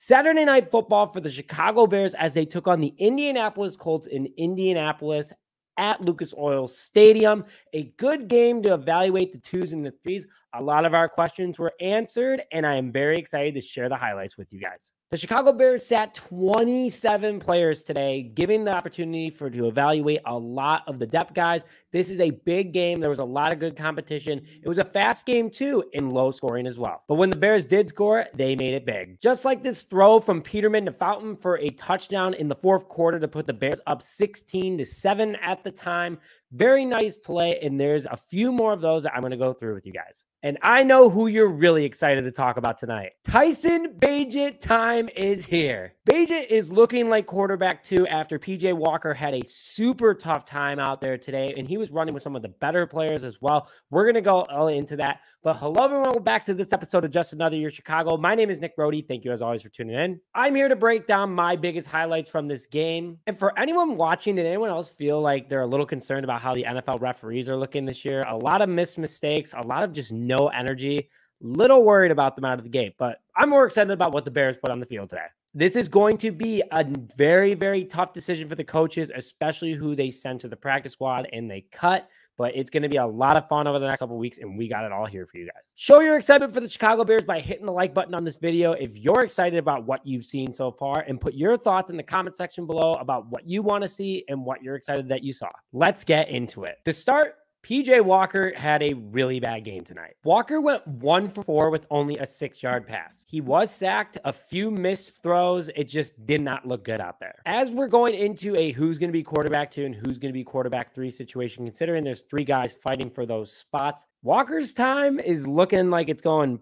Saturday Night Football for the Chicago Bears as they took on the Indianapolis Colts in Indianapolis at Lucas Oil Stadium. A good game to evaluate the twos and the threes. A lot of our questions were answered, and I am very excited to share the highlights with you guys. The Chicago Bears sat 27 players today, giving the opportunity to evaluate a lot of the depth guys. This is a big game. There was a lot of good competition. It was a fast game too, and low scoring as well. But when the Bears did score, they made it big. Just like this throw from Peterman to Fountain for a touchdown in the fourth quarter to put the Bears up 16-7 at the time. Very nice play, and there's a few more of those that I'm going to go through with you guys. And I know who you're really excited to talk about tonight. Tyson Bagent time is here. Bagent is looking like quarterback 2 after PJ Walker had a super tough time out there today, and he was running with some of the better players as well. We're going to go all into that. But hello, everyone. Welcome back to this episode of Just Another Year Chicago. My name is Nick Brody. Thank you, as always, for tuning in. I'm here to break down my biggest highlights from this game. And for anyone watching, did anyone else feel like they're a little concerned about how the NFL referees are looking this year? A lot of missed mistakes, a lot of just no energy. Little worried about them out of the gate, but I'm more excited about what the Bears put on the field today. This is going to be a very, very tough decision for the coaches, especially who they send to the practice squad and they cut. But it's going to be a lot of fun over the next couple of weeks, and we got it all here for you guys. Show your excitement for the Chicago Bears by hitting the like button on this video if you're excited about what you've seen so far, and put your thoughts in the comment section below about what you want to see and what you're excited that you saw. Let's get into it. To start, PJ Walker had a really bad game tonight. Walker went 1 for 4 with only a 6-yard pass. He was sacked, a few missed throws. It just did not look good out there. As we're going into a who's going to be quarterback 2 and who's going to be quarterback 3 situation, considering there's 3 guys fighting for those spots, Walker's time is looking like it's going...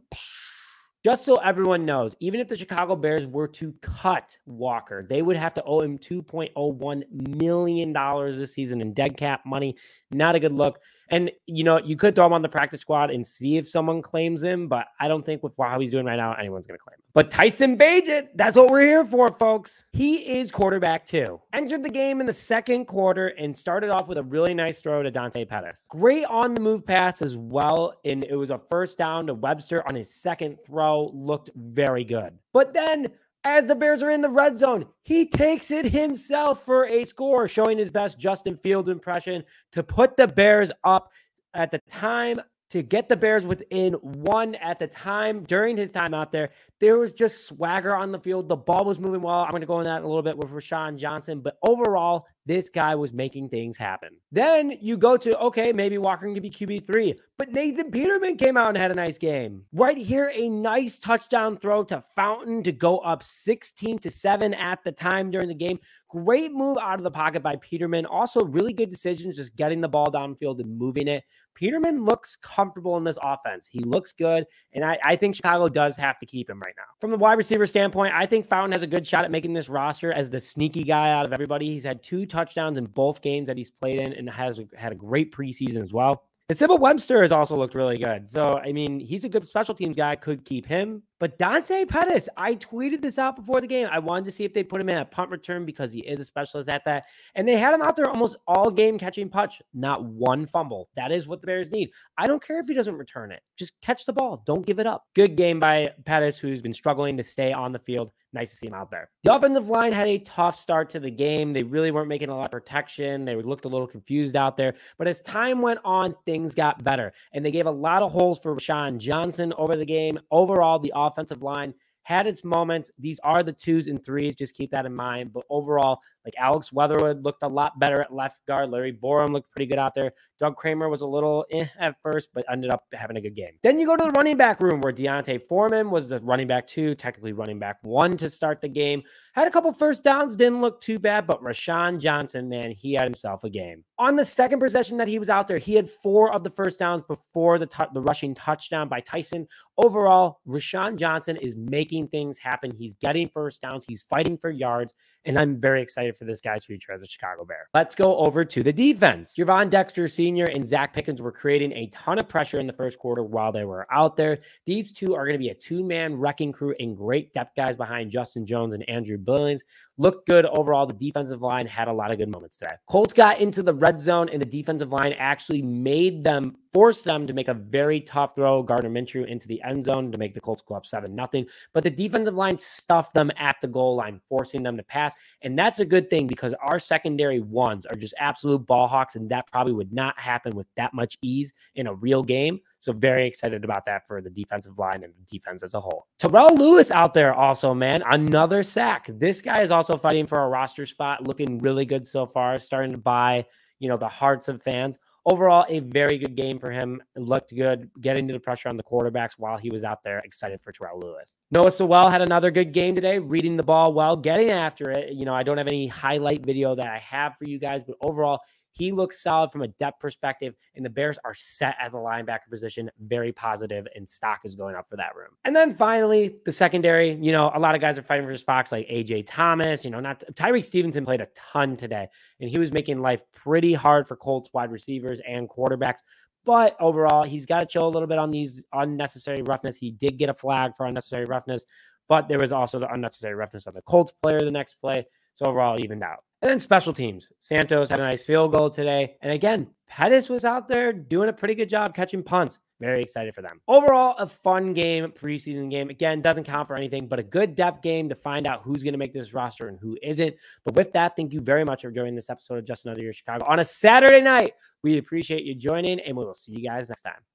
Just so everyone knows, even if the Chicago Bears were to cut Walker, they would have to owe him $2.01 million this season in dead cap money. Not a good look. And, you know, you could throw him on the practice squad and see if someone claims him, but I don't think with how he's doing right now, anyone's going to claim him. But Tyson Bagent, that's what we're here for, folks. He is quarterback 2. Entered the game in the second quarter and started off with a really nice throw to Dante Pettis. Great on-the-move pass as well, and it was a first down to Webster on his second throw. Looked very good. But then, as the Bears are in the red zone, he takes it himself for a score, showing his best Justin Fields impression to put the Bears up at the time, to get the Bears within 1 at the time. During his time out there, there was just swagger on the field. The ball was moving well. I'm going to go into that in a little bit with Rashawn Johnson, but overall, this guy was making things happen. Then you go to, okay, maybe Walker can be QB3, but Nathan Peterman came out and had a nice game. Right here, a nice touchdown throw to Fountain to go up 16-7 at the time during the game. Great move out of the pocket by Peterman. Also, really good decisions, just getting the ball downfield and moving it. Peterman looks comfortable in this offense. He looks good, and I think Chicago does have to keep him right now. From the wide receiver standpoint, I think Fountain has a good shot at making this roster as the sneaky guy out of everybody. He's had 2 touchdowns in both games that he's played in and has had a great preseason as well. And Sybil Webster has also looked really good. So, I mean, he's a good special teams guy. Could keep him. But Dante Pettis, I tweeted this out before the game. I wanted to see if they put him in a punt return because he is a specialist at that. And they had him out there almost all game catching punch. Not one fumble. That is what the Bears need. I don't care if he doesn't return it. Just catch the ball. Don't give it up. Good game by Pettis, who's been struggling to stay on the field. Nice to see him out there. The offensive line had a tough start to the game. They really weren't making a lot of protection. They looked a little confused out there. But as time went on, things got better. And they gave a lot of holes for Rashawn Johnson over the game. Overall, the offensive line had its moments. These are the 2s and 3s. Just keep that in mind. But overall, like Alex Weatherwood looked a lot better at left guard. Larry Borum looked pretty good out there. Doug Kramer was a little at first, but ended up having a good game. Then you go to the running back room where Deontay Foreman was the running back 2, technically running back 1 to start the game. Had a couple first downs, didn't look too bad, but Rashawn Johnson, man, he had himself a game. On the second possession that he was out there, he had 4 of the first downs before the rushing touchdown by Tyson. Overall, Rashawn Johnson is making things happen. He's getting first downs. He's fighting for yards, and I'm very excited for this guy's future as a Chicago Bear. Let's go over to the defense. Gervon Dexter Sr. and Zach Pickens were creating a ton of pressure in the first quarter while they were out there. These 2 are going to be a 2-man wrecking crew and great depth guys behind Justin Jones and Andrew Billings. Looked good overall. The defensive line had a lot of good moments today. Colts got into the red zone, and the defensive line actually made them forced them to make a very tough throw, Gardner Minshew, into the end zone to make the Colts go up 7-0. But the defensive line stuffed them at the goal line, forcing them to pass. And that's a good thing because our secondary ones are just absolute ball hawks, and that probably would not happen with that much ease in a real game. So very excited about that for the defensive line and the defense as a whole. Terrell Lewis out there also, man. Another sack. This guy is also fighting for a roster spot, looking really good so far, starting to buy, the hearts of fans. Overall, a very good game for him. It looked good, getting to the pressure on the quarterbacks while he was out there. Excited for Terrell Lewis. Noah Sewell had another good game today, reading the ball well, getting after it. I don't have any highlight video that I have for you guys, but overall, he looks solid from a depth perspective, and the Bears are set at the linebacker position. Very positive, and stock is going up for that room. And then finally, the secondary. A lot of guys are fighting for spots like A.J. Thomas. Not Tyreek Stevenson played a ton today, and he was making life pretty hard for Colts wide receivers and quarterbacks. But overall, he's got to chill a little bit on these unnecessary roughness. He did get a flag for unnecessary roughness, but there was also the unnecessary roughness of the Colts player the next play. So overall, evened out. And then special teams. Santos had a nice field goal today. And again, Pettis was out there doing a pretty good job catching punts. Very excited for them. Overall, a fun game, preseason game. Again, doesn't count for anything, but a good depth game to find out who's going to make this roster and who isn't. But with that, thank you very much for joining this episode of Just Another Year Chicago on a Saturday night. We appreciate you joining, and we will see you guys next time.